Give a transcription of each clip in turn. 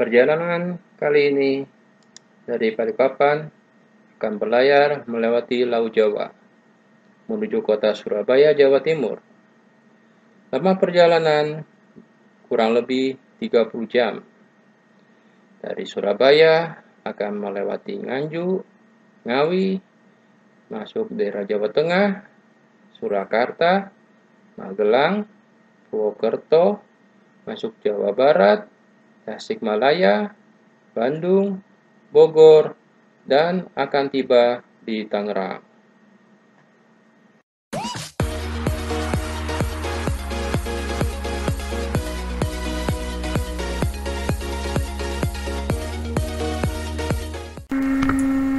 Perjalanan kali ini dari Balikpapan akan berlayar melewati Laut Jawa menuju kota Surabaya, Jawa Timur. Lama perjalanan kurang lebih 30 jam. Dari Surabaya akan melewati Nganjuk, Ngawi, masuk daerah Jawa Tengah, Surakarta, Magelang, Purwokerto, masuk Jawa Barat, Tasikmalaya, Bandung, Bogor, dan akan tiba di Tangerang.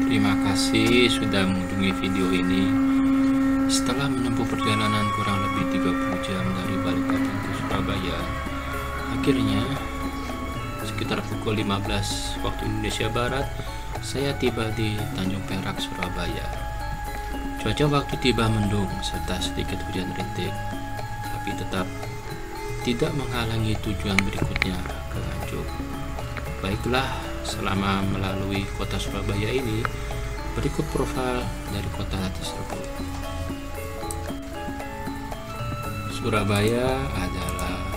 Terima kasih sudah mengunjungi video ini. Setelah menempuh perjalanan kurang lebih 30 jam dari Balikpapan ke Surabaya, akhirnya sekitar pukul 15 waktu Indonesia Barat, saya tiba di Tanjung Perak, Surabaya. Cuaca waktu tiba mendung serta sedikit hujan rintik, tapi tetap tidak menghalangi tujuan berikutnya ke Nganjuk. Baiklah, selama melalui kota Surabaya ini, berikut profil dari kota tersebut. Surabaya adalah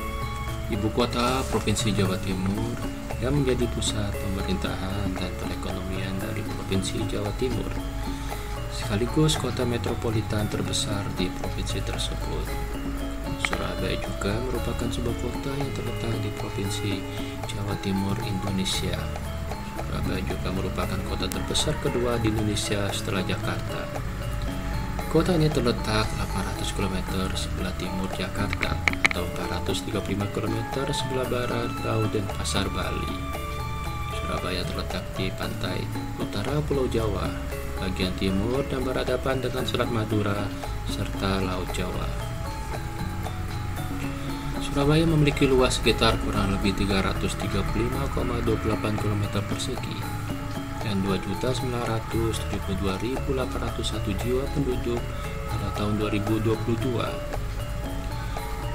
ibu kota Provinsi Jawa Timur yang menjadi pusat pemerintahan dan perekonomian dari Provinsi Jawa Timur, sekaligus kota metropolitan terbesar di provinsi tersebut. Surabaya juga merupakan sebuah kota yang terletak di Provinsi Jawa Timur, Indonesia. Surabaya juga merupakan kota terbesar kedua di Indonesia setelah Jakarta. Kota ini terletak 800 km sebelah timur Jakarta atau 435 km sebelah barat Laut Denpasar, Bali. Surabaya terletak di pantai utara Pulau Jawa, bagian timur dan berhadapan dengan Selat Madura serta Laut Jawa. Surabaya memiliki luas sekitar kurang lebih 335,28 km persegi dan 2.972.801 jiwa penduduk pada tahun 2022.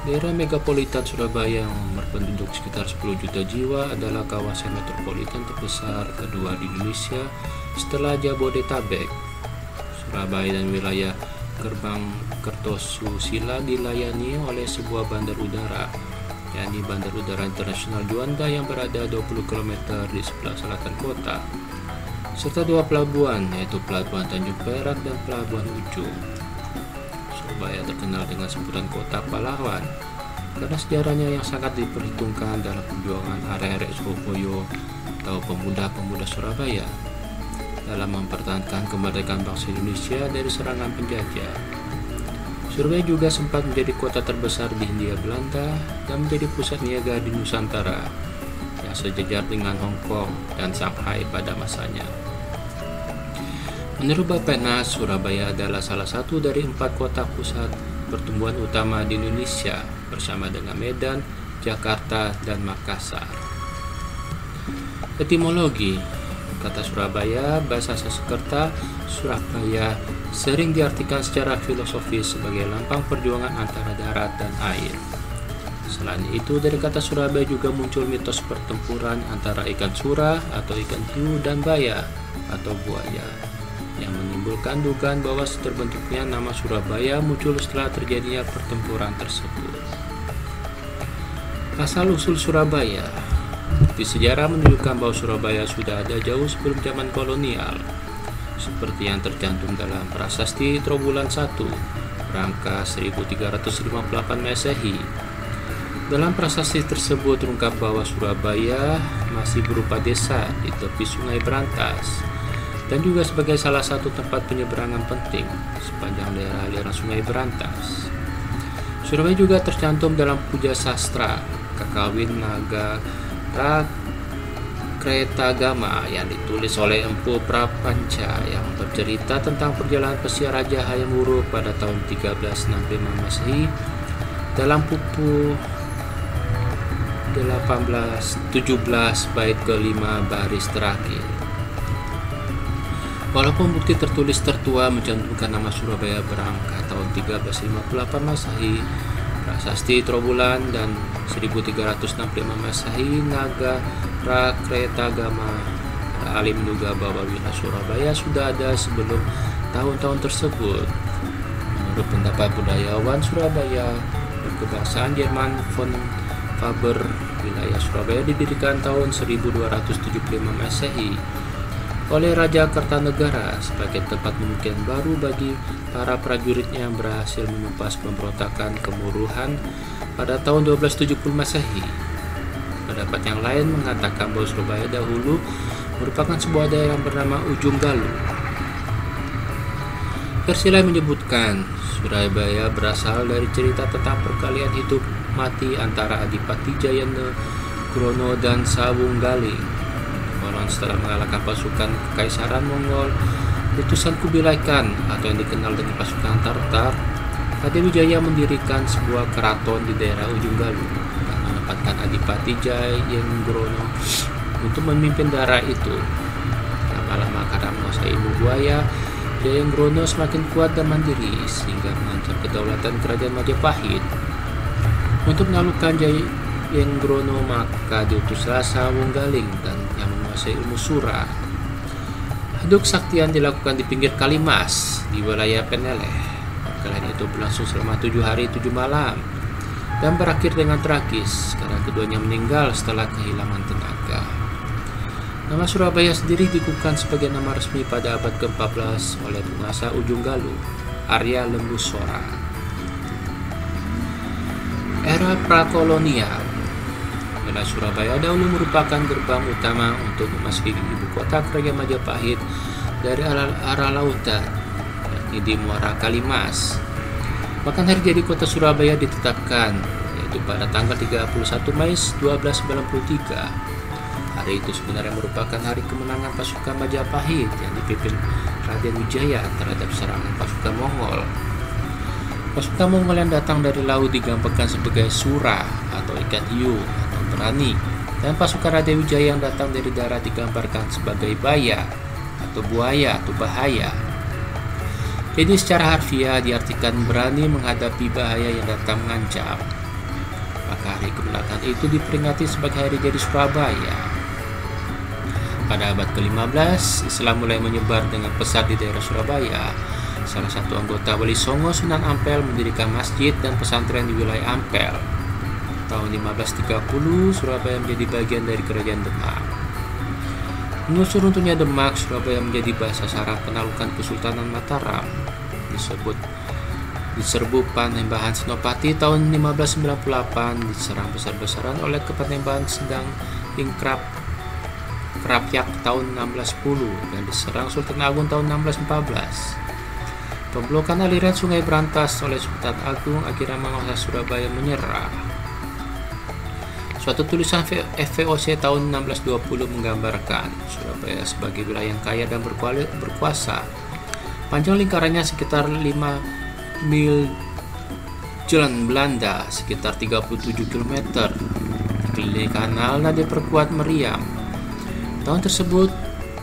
Daerah megapolitan Surabaya yang berpenduduk sekitar 10 juta jiwa adalah kawasan metropolitan terbesar kedua di Indonesia setelah Jabodetabek. Surabaya dan wilayah Gerbang Kertosusila dilayani oleh sebuah bandar udara, yakni Bandar Udara Internasional Juanda yang berada 20 km di sebelah selatan kota, serta dua pelabuhan, yaitu Pelabuhan Tanjung Perak dan Pelabuhan Ujung. Surabaya terkenal dengan sebutan Kota Pahlawan karena sejarahnya yang sangat diperhitungkan dalam perjuangan arek-arek Surabaya atau pemuda-pemuda Surabaya dalam mempertahankan kemerdekaan bangsa Indonesia dari serangan penjajah. Surabaya juga sempat menjadi kota terbesar di Hindia Belanda dan menjadi pusat niaga di Nusantara yang sejajar dengan Hong Kong dan Shanghai pada masanya. Menurut Bappenas, Surabaya adalah salah satu dari 4 kota pusat pertumbuhan utama di Indonesia bersama dengan Medan, Jakarta, dan Makassar. Etimologi kata Surabaya, bahasa Sanskerta Surabaya sering diartikan secara filosofis sebagai lambang perjuangan antara darat dan air. Selain itu, dari kata Surabaya juga muncul mitos pertempuran antara ikan sura atau ikan hiu dan baya atau buaya, yang menimbulkan dugaan bahwa terbentuknya nama Surabaya muncul setelah terjadinya pertempuran tersebut. Asal-usul Surabaya. Bukti sejarah menunjukkan bahwa Surabaya sudah ada jauh sebelum zaman kolonial, seperti yang tercantum dalam Prasasti Trowulan I, Rangka 1358 Masehi. Dalam prasasti tersebut terungkap bahwa Surabaya masih berupa desa di tepi Sungai Brantas dan juga sebagai salah satu tempat penyeberangan penting sepanjang daerah aliran Sungai Brantas. Surabaya juga tercantum dalam puja sastra Kakawin Nagara Kretagama yang ditulis oleh Empu Prapanca yang bercerita tentang perjalanan pesiar Raja Hayam Wuruk pada tahun 1365 Masehi dalam Pupu 1817 bait kelima baris terakhir. Walaupun bukti tertulis tertua mencantumkan nama Surabaya berangkat tahun 1358 Masehi, Prasasti Trowulan dan 1365 Masehi Nagara Kretagama. Para ahli menduga bahwa wilayah Surabaya sudah ada sebelum tahun-tahun tersebut. Menurut pendapat budayawan Surabaya berkebahasaan Jerman von Faber, wilayah Surabaya didirikan tahun 1275 Masehi oleh Raja Kertanegara sebagai tempat pemukiman baru bagi para prajuritnya yang berhasil menumpas pemberontakan Kemuruhan pada tahun 1270 Masehi. Pendapat yang lain mengatakan bahwa Surabaya dahulu merupakan sebuah daerah yang bernama Ujung Galuh. Versi lain menyebutkan Surabaya berasal dari cerita tentang perkalian hidup mati antara Adipati Jayanegrono dan Sawung Galing. Setelah mengalahkan pasukan Kekaisaran Mongol, utusan Kubilai Khan atau yang dikenal dengan pasukan Tartar, Raden mendirikan sebuah keraton di daerah Ujung Galuh dan menempatkan Adipati Jayanegrono untuk memimpin daerah itu. Lama-lama karena menguasai ilmu buaya, Jayanegrono semakin kuat dan mandiri sehingga mengancam kedaulatan kerajaan Majapahit. Untuk menaklukkan Jayanegrono maka diutuslah Sawung Galing dan yang menguasai ilmu sura. Haduk Saktian dilakukan di pinggir Kalimas di wilayah Peneleh. Perkelahian itu berlangsung selama 7 hari 7 malam dan berakhir dengan tragis karena keduanya meninggal setelah kehilangan tenaga. Nama Surabaya sendiri dikukuhkan sebagai nama resmi pada abad ke-14 oleh penguasa Ujung Galuh, Arya Lembusora. Era prakolonial. Wilayah Surabaya dahulu merupakan gerbang utama untuk memasuki ibu kota kerajaan Majapahit dari arah lautan, yakni di Muara Kalimas. Bahkan hari jadi kota Surabaya ditetapkan, yaitu pada tanggal 31 Mei 1293. Hari itu sebenarnya merupakan hari kemenangan pasukan Majapahit yang dipimpin Raden Wijaya terhadap serangan pasukan Mongol. Pasukan Mongol yang datang dari laut digambarkan sebagai Sura atau ikan hiu atau berani, dan pasukan Raden Wijaya yang datang dari darat digambarkan sebagai Baya atau buaya atau bahaya. Jadi secara harfiah diartikan berani menghadapi bahaya yang datang mengancam. Maka hari kemenangan itu diperingati sebagai hari jadi Surabaya. Pada abad ke-15, Islam mulai menyebar dengan pesat di daerah Surabaya. Salah satu anggota Wali Songo, Sunan Ampel, mendirikan masjid dan pesantren di wilayah Ampel. Tahun 1530, Surabaya menjadi bagian dari Kerajaan Demak. Menyusul runtuhnya Demak, Surabaya menjadi bahasa syarat penaklukan Kesultanan Mataram. Diserbu Panembahan Senopati tahun 1598, diserang besar-besaran oleh Kepanembahan Sendang Ingkrap Kerapyak tahun 1610 dan diserang Sultan Agung tahun 1614. Pemblokan aliran Sungai Brantas oleh Sultan Agung akhirnya menguasai Surabaya menyerah. Suatu tulisan FVOC tahun 1620 menggambarkan Surabaya sebagai wilayah yang kaya dan berkuasa. Panjang lingkarannya sekitar 5 mil, jalan Belanda sekitar 37 km, dikelilingi kanal dan diperkuat meriam. Tahun tersebut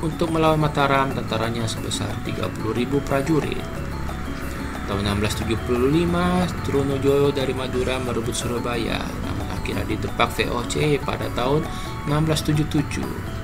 untuk melawan Mataram tentaranya sebesar 30.000 prajurit. Tahun 1675 Trunojoyo dari Madura merebut Surabaya, namun akhirnya didepak VOC pada tahun 1677.